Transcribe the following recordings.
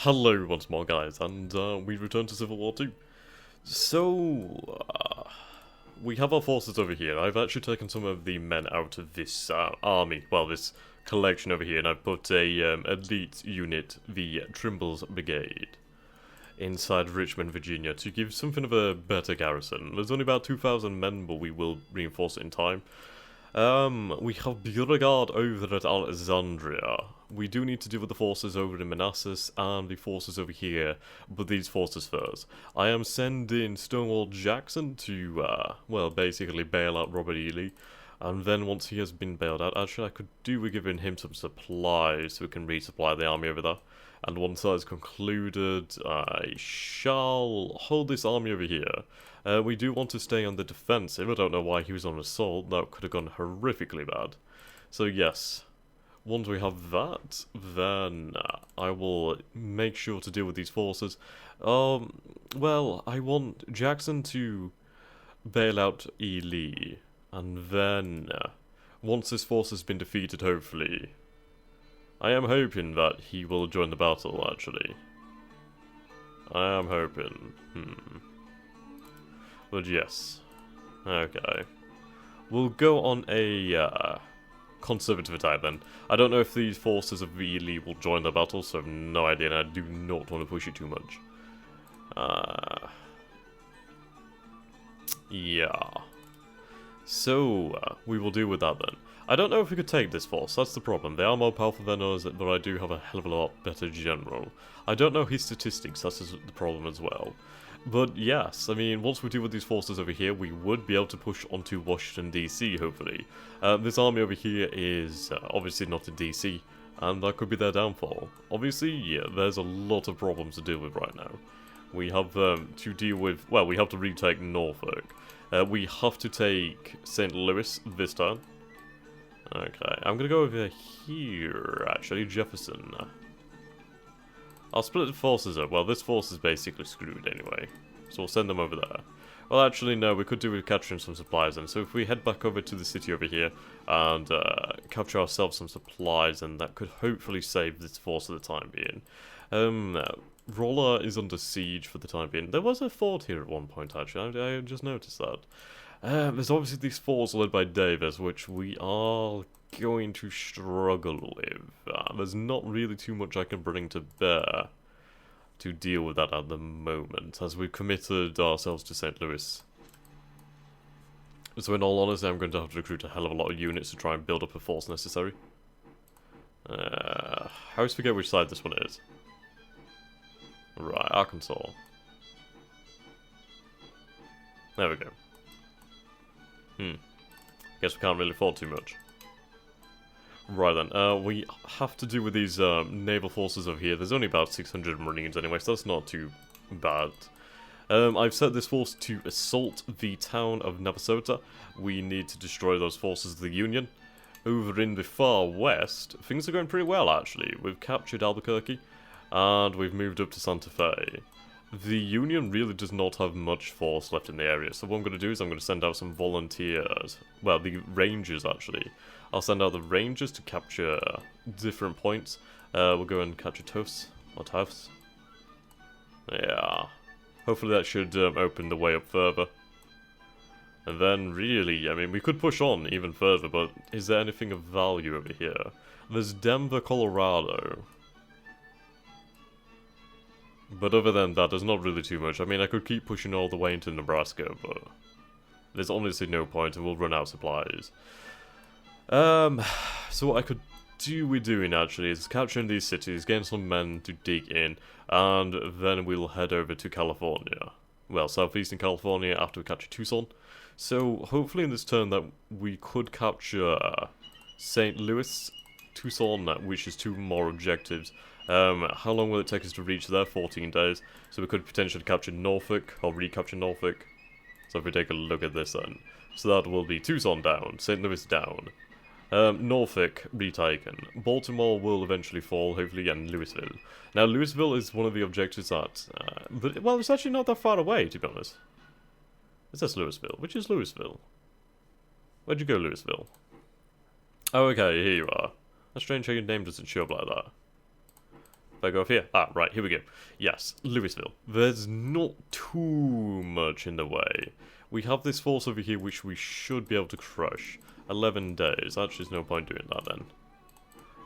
Hello once more, guys, and we return to Civil War 2. So, we have our forces over here. I've actually taken some of the men out of this army, well, this collection over here, and I've put a elite unit, the Trimble's Brigade, inside Richmond, Virginia, to give something of a better garrison. There's only about 2,000 men, but we will reinforce it in time. We have Beauregard over at Alexandria. We do need to deal with the forces over in Manassas and the forces over here, but these forces first. I am sending Stonewall Jackson to, well, basically bail out Robert E. Lee. And then once he has been bailed out, actually I could do with giving him some supplies so we can resupply the army over there. And once that is concluded, I shall hold this army over here. We do want to stay on the defensive. I don't know why he was on assault. That could have gone horrifically bad. So yes, once we have that, then I will make sure to deal with these forces. Well, I want Jackson to bail out E. Lee. And then, once this force has been defeated, hopefully, I am hoping that he will join the battle, actually. I am hoping. But yes. Okay. We'll go on a conservative attack then. I don't know if these forces of V. Lee will join the battle, so I have no idea, and I do not want to push it too much. Yeah. So, we will deal with that then. I don't know if we could take this force, that's the problem. They are more powerful than us, but I do have a hell of a lot better general. I don't know his statistics, that's the problem as well. But yes, I mean, once we deal with these forces over here, we would be able to push onto Washington DC, hopefully. This army over here is obviously not in DC, and that could be their downfall. Obviously, yeah, there's a lot of problems to deal with right now. We have to deal with, well, we have to retake Norfolk. We have to take St. Louis this time. Okay, I'm gonna go over here, actually, Jefferson. I'll split the forces up. Well, this force is basically screwed anyway, so we'll send them over there. Well, actually, no, we could do with capturing some supplies then. So if we head back over to the city over here and capture ourselves some supplies, and that could hopefully save this force at the time being. Rolla is under siege for the time being. There was a fort here at one point, actually. I just noticed that. There's obviously these forts led by Davis, which we are going to struggle with. There's not really too much I can bring to bear to deal with that at the moment, as we've committed ourselves to St. Louis. So in all honesty, I'm going to have to recruit a hell of a lot of units to try and build up a force necessary. I always forget which side this one is. Right, Arkansas. There we go. Guess we can't really afford too much. Right then, we have to do with these naval forces over here. There's only about 600 Marines anyway, so that's not too bad. I've set this force to assault the town of Navasota. We need to destroy those forces of the Union. Over in the far west, things are going pretty well actually. We've captured Albuquerque, and we've moved up to Santa Fe. The Union really does not have much force left in the area, so what I'm going to do is I'm going to send out some volunteers. Well, the Rangers, actually. I'll send out the Rangers to capture different points. We'll go and capture Tufts, or Tufts. Yeah. Hopefully that should open the way up further. And then, really, I mean, we could push on even further, but is there anything of value over here? There's Denver, Colorado. But other than that, there's not really too much. I mean, I could keep pushing all the way into Nebraska, but there's honestly no point, and we'll run out of supplies. So what I could do with doing, actually, is capturing these cities, getting some men to dig in, and then we'll head over to California. Well, southeastern California after we capture Tucson. So, hopefully in this turn that we could capture St. Louis, Tucson, which is 2 more objectives. How long will it take us to reach there? 14 days. So we could potentially capture Norfolk, or recapture Norfolk. So if we take a look at this then. So that will be Tucson down, St. Louis down. Norfolk retaken. Baltimore will eventually fall, hopefully, and Louisville. Now, Louisville is one of the objectives that... well, it's actually not that far away, to be honest. It says Louisville. Which is Louisville? Where'd you go, Louisville? Oh, okay, here you are. That's strange how your name doesn't show up like that. If I go off here? Ah, right, here we go. Yes, Louisville. There's not too much in the way. We have this force over here which we should be able to crush. 11 days. Actually, there's no point doing that then.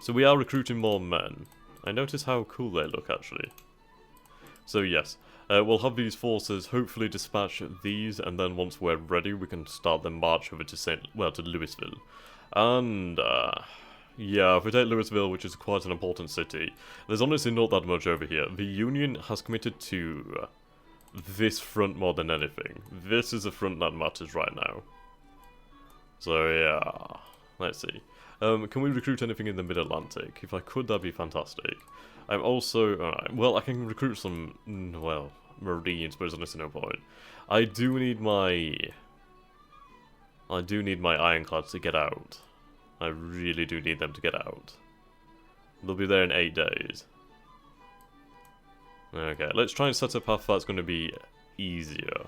So we are recruiting more men. I notice how cool they look, actually. So yes, we'll have these forces hopefully dispatch these, and then once we're ready, we can start the march over to to Louisville. And, yeah, if we take Louisville, which is quite an important city, there's honestly not that much over here. The Union has committed to this front more than anything. This is a front that matters right now. So, yeah, let's see. Can we recruit anything in the Mid-Atlantic? If I could, that'd be fantastic. I'm also, well, I can recruit some, well, Marines, but there's no point. I do need my ironclads to get out. I really do need them to get out. They'll be there in 8 days. Okay, let's try and set a path that's going to be easier.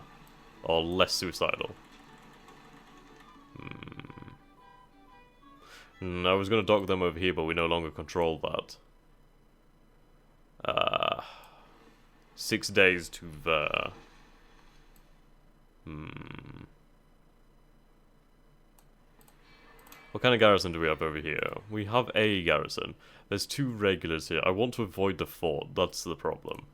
Or less suicidal. I was going to dock them over here, but we no longer control that. 6 days to there. What kind of garrison do we have over here? We have a garrison. There's 2 regulars here. I want to avoid the fort. That's the problem.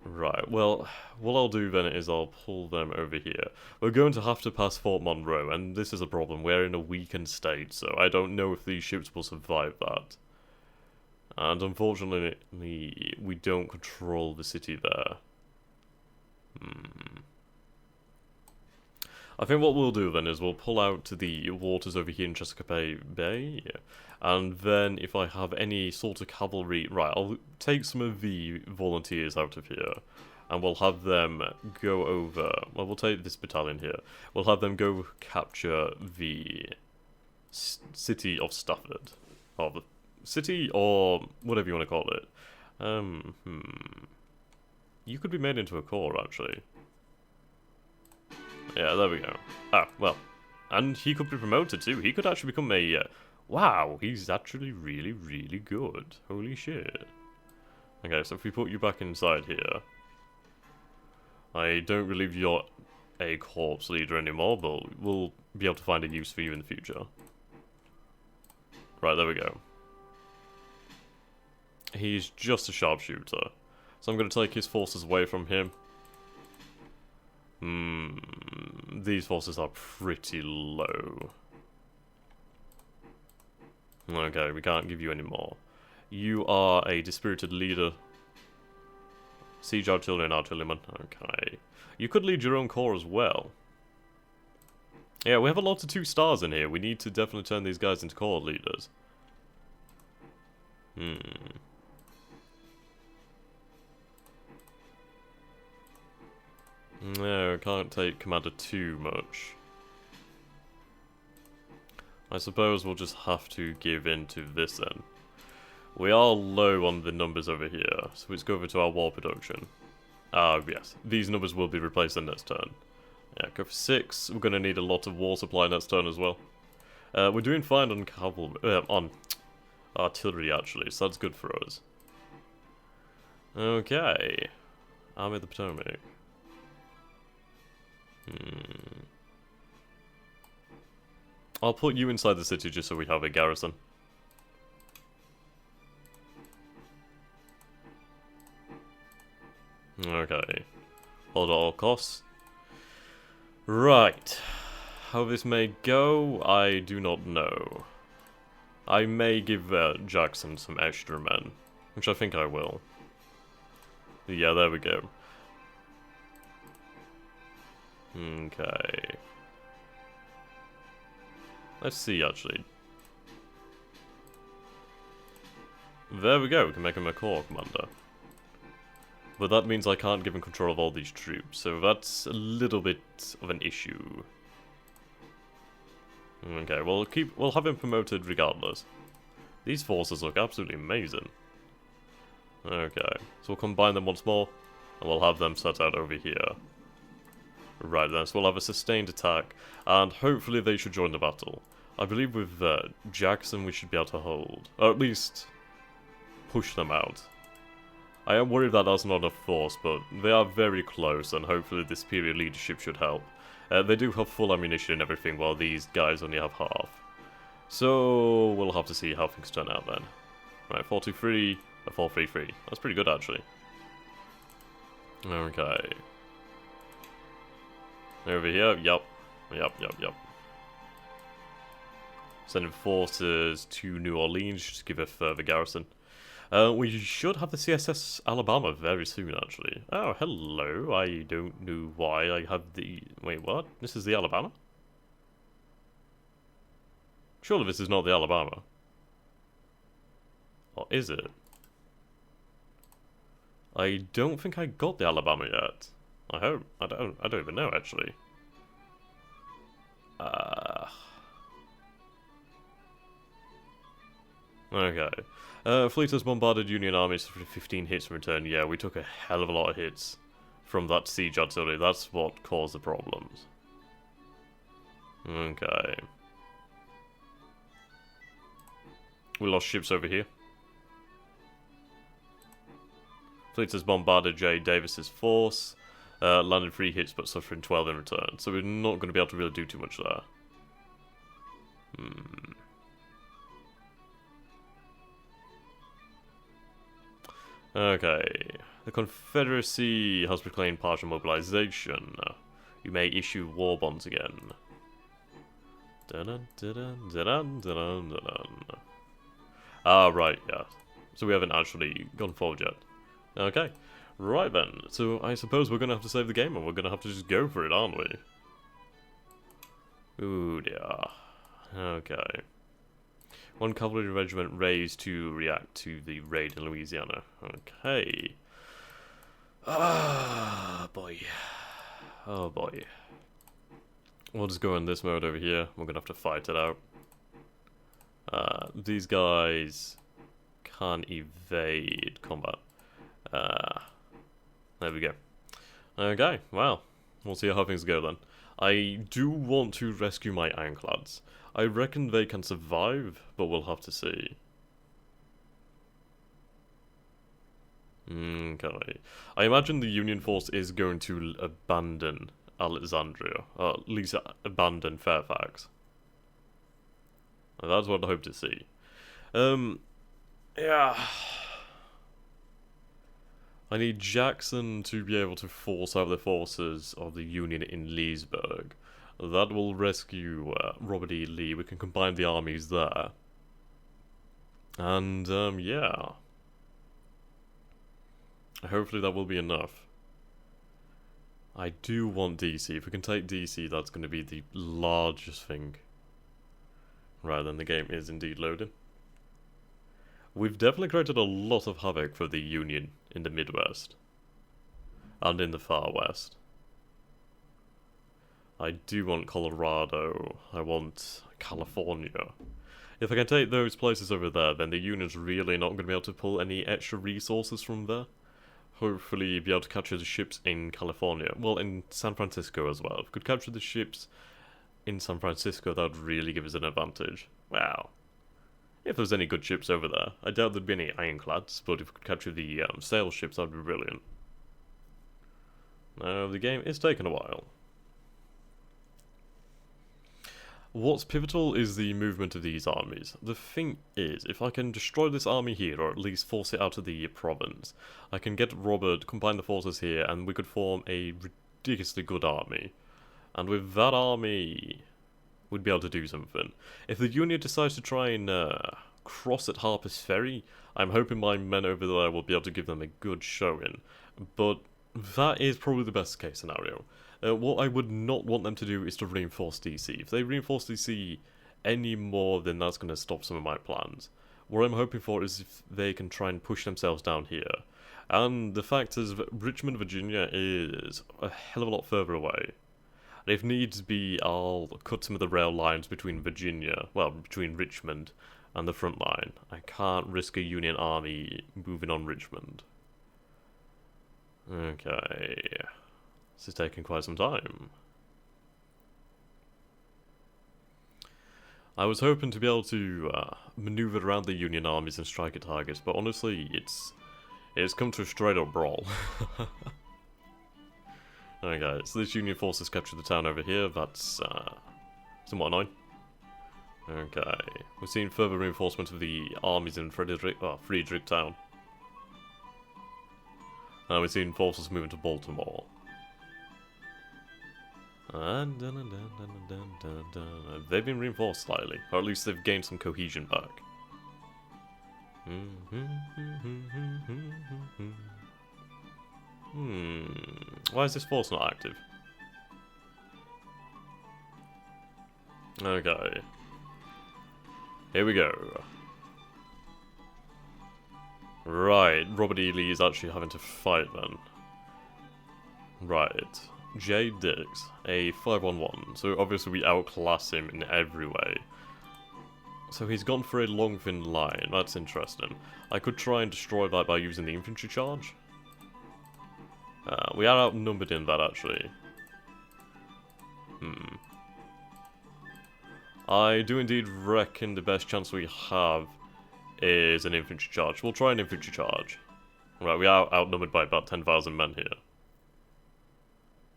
Right, well, what I'll do then is I'll pull them over here. We're going to have to pass Fort Monroe, and this is a problem. We're in a weakened state, so I don't know if these ships will survive that. And unfortunately, we don't control the city there. I think what we'll do then is we'll pull out to the waters over here in Chesapeake Bay, and then if I have any sort of cavalry, right, I'll take some of the volunteers out of here, and we'll have them go over, well, we'll take this battalion here, we'll have them go capture the city of Stafford, or the city, or whatever you want to call it. You could be made into a corps, actually. Yeah, there we go. Ah, well. And he could be promoted too. He could actually become a... wow, he's actually really, really good. Holy shit. Okay, so if we put you back inside here... I don't believe you're a corps leader anymore, but we'll be able to find a use for you in the future. Right, there we go. He's just a sharpshooter. So I'm going to take his forces away from him. These forces are pretty low. Okay, we can't give you any more. You are a dispirited leader. Siege artillery and artilleryman. Okay. You could lead your own corps as well. Yeah, we have a lot of 2 stars in here. We need to definitely turn these guys into corps leaders. No, can't take commander too much. I suppose we'll just have to give in to this then. We are low on the numbers over here, so let's go over to our war production. Yes, these numbers will be replaced in next turn. Yeah, go for 6. We're going to need a lot of war supply next turn as well. We're doing fine on cavalry, on artillery actually, so that's good for us. Okay, Army of the Potomac. I'll put you inside the city just so we have a garrison. Okay. Hold at all costs. Right. How this may go, I do not know. I may give Jackson some extra men, which I think I will. Yeah, there we go. Okay. Let's see, actually. There we go, we can make him a corps commander. But that means I can't give him control of all these troops, so that's a little bit of an issue. Okay, we'll have him promoted regardless. These forces look absolutely amazing. Okay, so we'll combine them once more, and we'll have them set out over here. Right then, so we'll have a sustained attack, and hopefully they should join the battle. I believe with Jackson we should be able to hold, or at least push them out. I am worried that that's not enough force, but they are very close, and hopefully this period leadership should help. They do have full ammunition and everything, while these guys only have half. So we'll have to see how things turn out then. Right, 4-2-3, a 4-3-3. That's pretty good, actually. Okay. Over here, yep. Sending forces to New Orleans just to give a further garrison. We should have the CSS Alabama very soon, actually. Oh, hello. I don't know why I have the... Wait, what? This is the Alabama? Surely this is not the Alabama. Or is it? I don't think I got the Alabama yet. I hope. I don't even know, actually. Okay. Fleet has bombarded Union armies for 15 hits in return. Yeah, we took a hell of a lot of hits from that siege artillery. That's what caused the problems. Okay. We lost ships over here. Fleet has bombarded J. Davis's force. Landed 3 hits but suffering 12 in return. So we're not going to be able to really do too much there. Okay. The Confederacy has proclaimed partial mobilization. You may issue war bonds again. Ah, right, yeah. So we haven't actually gone forward yet. Okay. Right then. So I suppose we're going to have to save the game and we're going to have to just go for it, aren't we? Ooh, dear. Okay. One cavalry regiment raised to react to the raid in Louisiana. Okay. Ah, boy. Oh, boy. We'll just go in this mode over here. We're going to have to fight it out. These guys can't evade combat. There we go. Okay, well, we'll see how things go then. I do want to rescue my ironclads. I reckon they can survive, but we'll have to see. Okay. I imagine the Union force is going to abandon Alexandria, or at least abandon Fairfax. That's what I hope to see. Yeah. I need Jackson to be able to force out the forces of the Union in Leesburg. That will rescue Robert E. Lee. We can combine the armies there. And, yeah. Hopefully that will be enough. I do want DC. If we can take DC, that's going to be the largest thing. Right, then the game is indeed loading. We've definitely created a lot of havoc for the Union in the Midwest. And in the Far West. I do want Colorado. I want California. If I can take those places over there, then the Union's really not going to be able to pull any extra resources from there. Hopefully be able to capture the ships in California. Well, in San Francisco as well. If we could capture the ships in San Francisco, that would really give us an advantage. Wow. If there's any good ships over there. I doubt there'd be any ironclads, but if we could capture the sail ships, that'd be brilliant. Now, the game is taking a while. What's pivotal is the movement of these armies. The thing is, if I can destroy this army here, or at least force it out of the province, I can get Robert, combine the forces here, and we could form a ridiculously good army. And with that army, we'd be able to do something. If the Union decides to try and cross at Harper's Ferry, I'm hoping my men over there will be able to give them a good showing. But that is probably the best case scenario. What I would not want them to do is to reinforce DC. If they reinforce DC any more, then that's going to stop some of my plans. What I'm hoping for is if they can try and push themselves down here. And the fact is that Richmond, Virginia is a hell of a lot further away. And if needs be, I'll cut some of the rail lines between between Richmond and the front line. I can't risk a Union army moving on Richmond. Okay. This is taking quite some time. I was hoping to be able to maneuver around the Union armies and strike at targets, but honestly, it's come to a straight up brawl. Okay, so this Union force has captured the town over here. That's somewhat annoying. Okay, we've seen further reinforcement of the armies in Friedrichtown. We've seen forces moving to Baltimore. They've been reinforced slightly, or at least they've gained some cohesion back. Why is this force not active? Okay. Here we go. Right, Robert E. Lee is actually having to fight then. Right. J. Dix, a 5-on-1, so obviously we outclass him in every way. So he's gone for a long thin line, that's interesting. I could try and destroy that by using the infantry charge. We are outnumbered in that actually. I do indeed reckon the best chance we have is an infantry charge. We'll try an infantry charge. Right, we are outnumbered by about 10,000 men here.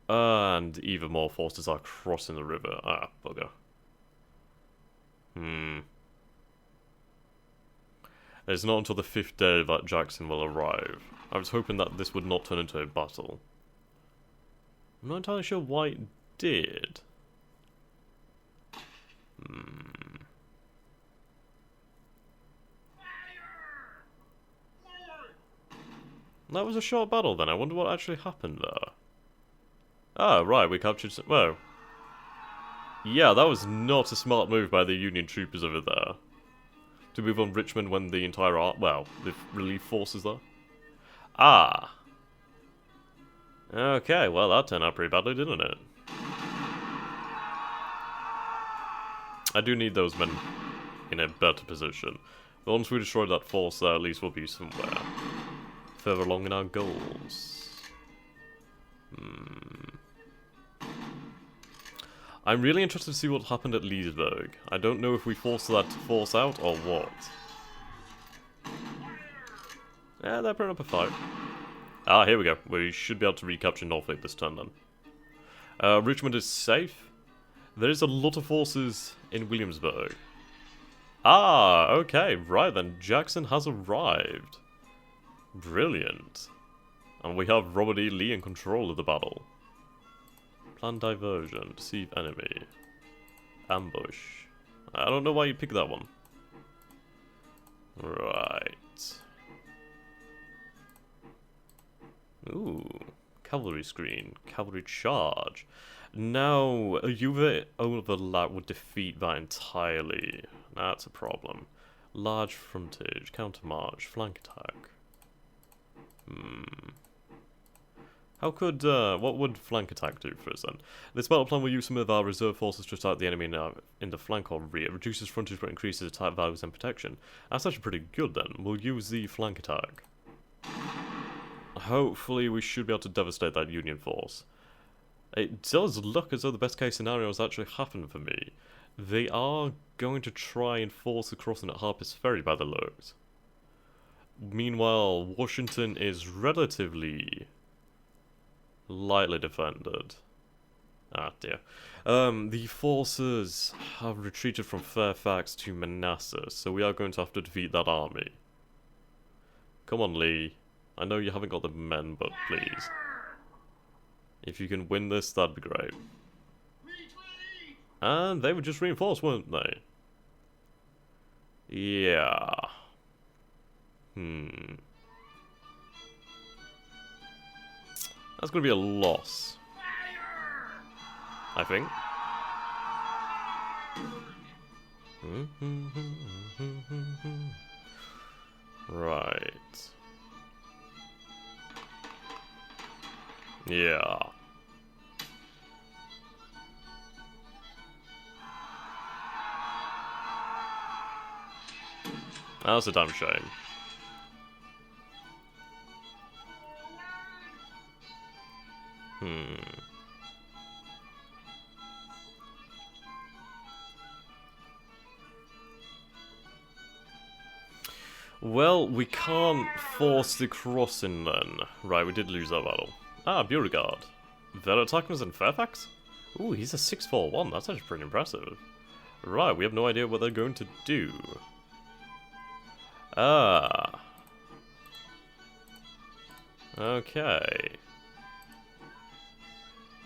And even more forces are crossing the river. Ah, bugger. It's not until the 5th day that Jackson will arrive. I was hoping that this would not turn into a battle. I'm not entirely sure why it did. That was a short battle then. I wonder what actually happened there. Ah, right, we captured some... Whoa. Yeah, that was not a smart move by the Union troopers over there. To move on Richmond when the entire well, the relief forces there. Ah. Okay, well that turned out pretty badly, didn't it? I do need those men in a better position. But once we destroy that force there, at least we'll be somewhere further along in our goals. I'm really interested to see what happened at Leesburg. I don't know if we forced that force out or what. Yeah, they're putting up a fight. Ah, here we go. We should be able to recapture Norfolk this turn then. Richmond is safe. There is a lot of forces in Williamsburg. Ah, okay, right then. Jackson has arrived. Brilliant. And we have Robert E. Lee in control of the battle. Plan diversion, deceive enemy, ambush. I don't know why you picked that one. Right. Ooh, cavalry screen, cavalry charge. Now, a UV overlap would defeat that entirely. That's a problem. Large frontage, countermarch, flank attack. How could, what would flank attack do for us then? This battle plan will use some of our reserve forces to attack the enemy in the flank or rear. Reduces frontage but increases attack values and protection. That's actually pretty good then. We'll use the flank attack. Hopefully we should be able to devastate that Union force. It does look as though the best case scenario has actually happened for me. They are going to try and force a crossing at Harper's Ferry by the looks. Meanwhile, Washington is relatively lightly defended. Ah, dear. The forces have retreated from Fairfax to Manassas, so we are going to have to defeat that army. Come on, Lee. I know you haven't got the men, but please. If you can win this, that'd be great. And they were just reinforced, weren't they? Yeah. That's gonna be a loss, I think. Right. Yeah. That's a damn shame. Well, we can't force the crossing then. Right, we did lose that battle. Ah, Beauregard. Their attack was in Fairfax? Ooh, he's a 641. That's actually pretty impressive. Right, we have no idea what they're going to do. Ah. Okay.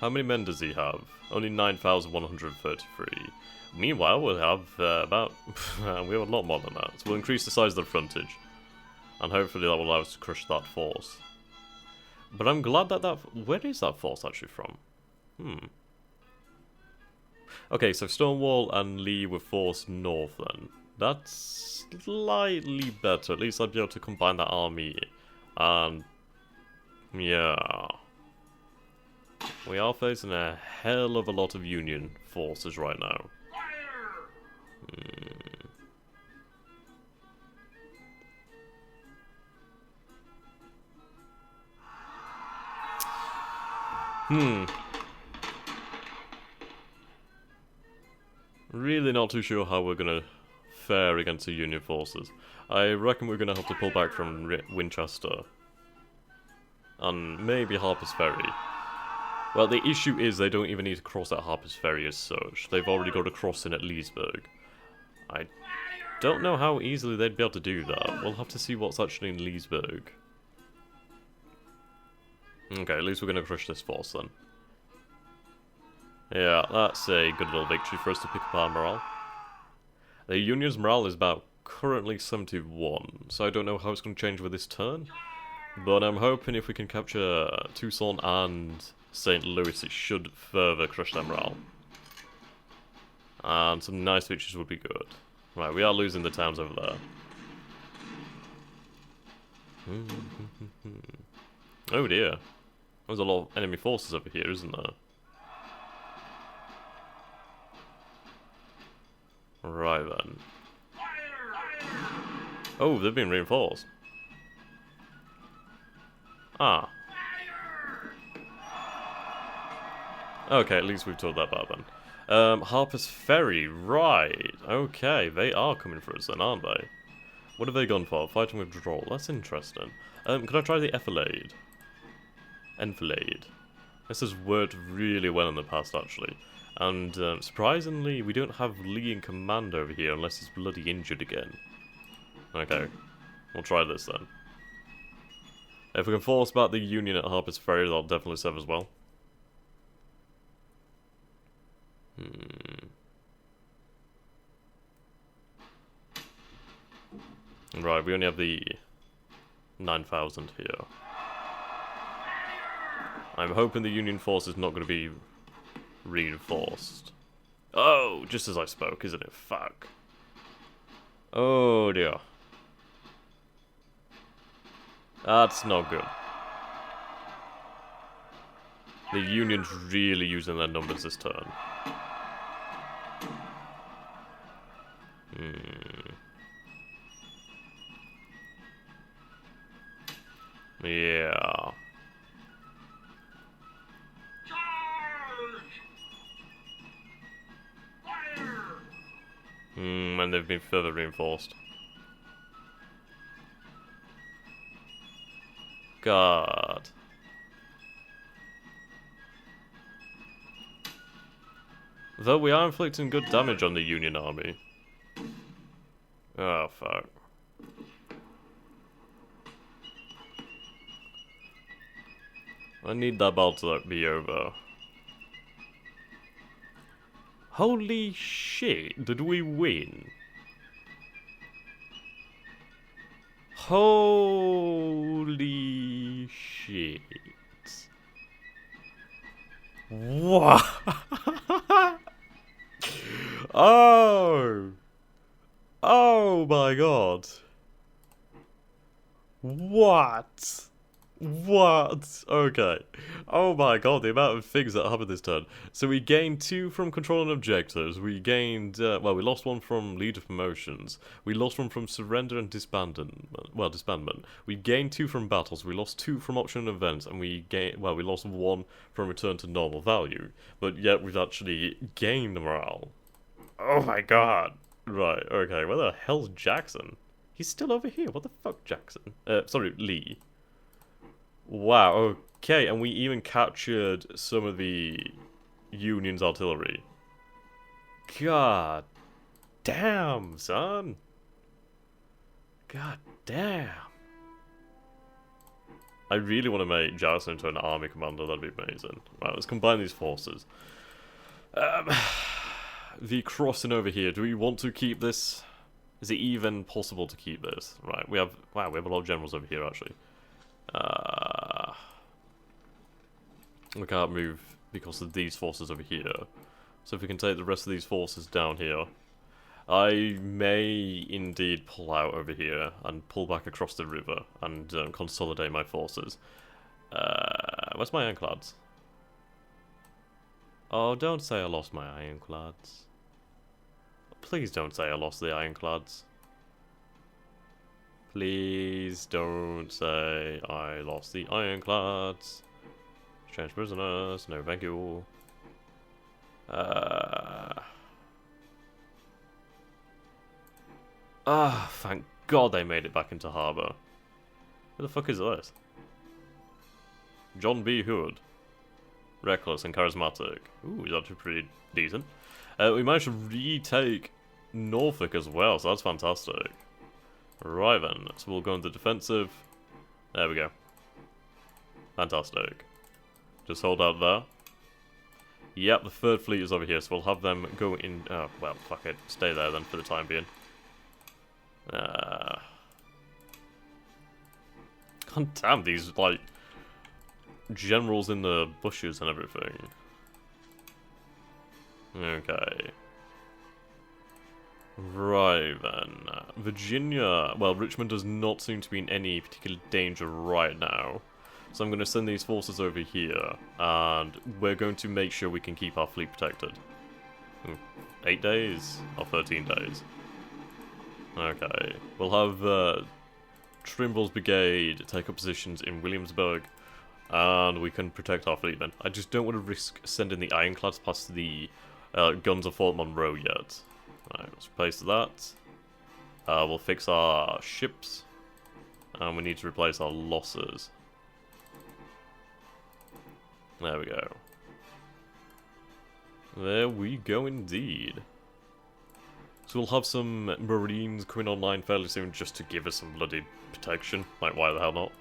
How many men does he have? Only 9,133. Meanwhile, we'll have about... we have a lot more than that. So we'll increase the size of the frontage. And hopefully that will allow us to crush that force. But I'm glad that where is that force actually from? Okay, so Stonewall and Lee were forced north then. That's slightly better. At least I'd be able to combine that army. And... yeah. We are facing a hell of a lot of Union forces right now. Really not too sure how we're gonna fare against the Union forces. I reckon we're gonna have to pull back from Winchester. And maybe Harper's Ferry. Well, the issue is they don't even need to cross at Harper's Ferry as such. They've already got a crossing at Leesburg. I don't know how easily they'd be able to do that. We'll have to see what's actually in Leesburg. Okay, at least we're going to crush this force then. Yeah, that's a good little victory for us to pick up our morale. The Union's morale is about currently 71, so I don't know how it's going to change with this turn. But I'm hoping if we can capture Tucson and St. Louis, it should further crush their morale. And some nice victories would be good. Right, we are losing the towns over there. Oh dear. There's a lot of enemy forces over here, isn't there? Right then. Oh, they've been reinforced. Ah. Okay, at least we've told that bad then. Harper's Ferry, right. Okay, they are coming for us then, aren't they? What have they gone for? Fighting withdrawal. That's interesting. Could I try the Enfilade? Enfilade. This has worked really well in the past, actually. And surprisingly, we don't have Lee in command over here unless he's bloody injured again. Okay, we'll try this then. If we can force back the Union at Harper's Ferry, that'll definitely serve as well. Right, we only have the 9,000 here. I'm hoping the Union force is not going to be reinforced. Oh, just as I spoke, isn't it? Fuck. Oh dear. That's not good. The Union's really using their numbers this turn. Yeah. And they've been further reinforced. God. Though we are inflicting good damage on the Union army. Oh, fuck. I need that battle to be over. Holy shit, did we win? Holy shit. What? Oh! Oh my god. What? What? Okay. Oh my god, the amount of things that happened this turn. So we gained 2 from controlling objectives. We gained, well, we lost 1 from leader promotions. We lost 1 from surrender and disbandment. Well, disbandment. We gained 2 from battles. We lost 2 from optional events. And we gained, well, we lost 1 from return to normal value. But yet we've actually gained morale. Oh my god. Right, okay. Where the hell's Jackson? He's still over here. What the fuck, Jackson? Sorry, Lee. Wow, okay, and we even captured some of the Union's artillery. God damn, son. God damn. I really want to make Jackson into an army commander, that'd be amazing. Right, let's combine these forces. The crossing over here, do we want to keep this? Is it even possible to keep this? Right, we have a lot of generals over here, actually. We can't move because of these forces over here. So if we can take the rest of these forces down here, I may indeed pull out over here and pull back across the river and consolidate my forces. Where's my ironclads? Oh, don't say I lost my ironclads. Please don't say I lost the ironclads. Please don't say I lost the ironclads. Exchange prisoners, no thank you. Thank God they made it back into harbour. Who the fuck is this? John B. Hood. Reckless and charismatic. Ooh, he's actually pretty decent. We managed to retake Norfolk as well, so that's fantastic. Right then, so we'll go into defensive. There we go. Fantastic. Just hold out there. Yep, the third fleet is over here, so we'll have them go in... Oh, well, fuck it. Stay there then for the time being. God damn, these, like, generals in the bushes and everything. Okay. Right then. Virginia... Well, Richmond does not seem to be in any particular danger right now. So I'm going to send these forces over here, and we're going to make sure we can keep our fleet protected. 8 days? Or 13 days? Okay. We'll have Trimble's brigade take up positions in Williamsburg, and we can protect our fleet then. I just don't want to risk sending the ironclads past the guns of Fort Monroe yet. Alright, let's replace that. We'll fix our ships, and we need to replace our losses. There we go. There we go indeed. So we'll have some Marines coming online fairly soon just to give us some bloody protection. Like, why the hell not?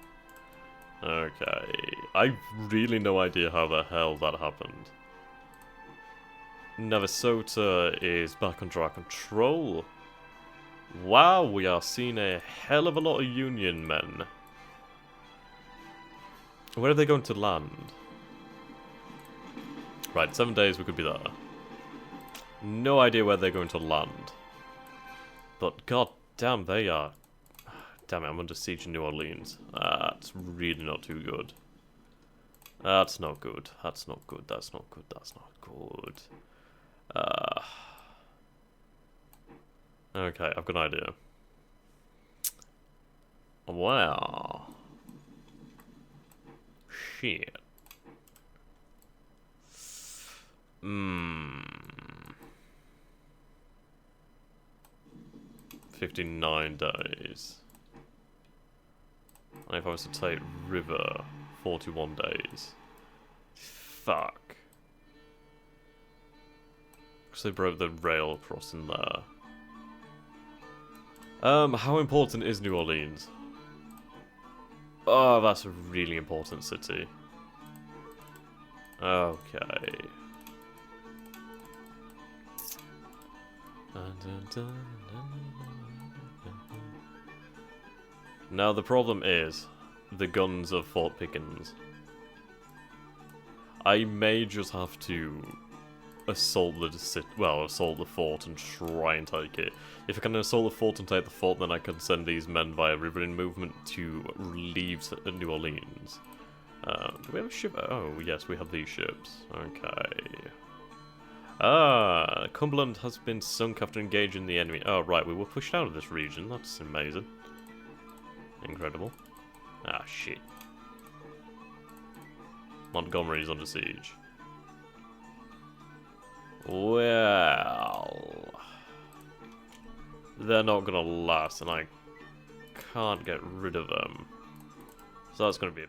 Okay. I've really no idea how the hell that happened. Navasota is back under our control. Wow, we are seeing a hell of a lot of Union men. Where are they going to land? Right, 7 days we could be there. No idea where they're going to land. But god damn, they are... Damn it, I'm under siege in New Orleans. That's really not too good. That's not good. That's not good. That's not good. That's not good. Okay, I've got an idea. Wow. Shit. 59 days. And if I was to take River, 41 days. Fuck. Because they broke the rail crossing there. How important is New Orleans? Oh, that's a really important city. Okay. Now the problem is the guns of Fort Pickens. I may just have to assault the fort and try and take it. If I can assault the fort and take the fort, then I can send these men via riverine movement to relieve New Orleans. Do we have a ship? Oh, yes, we have these ships. Okay. Cumberland has been sunk after engaging the enemy. Oh, right, we were pushed out of this region. That's amazing. Incredible. Ah, shit. Montgomery is under siege. Well... They're not gonna last, and I can't get rid of them. So that's going to be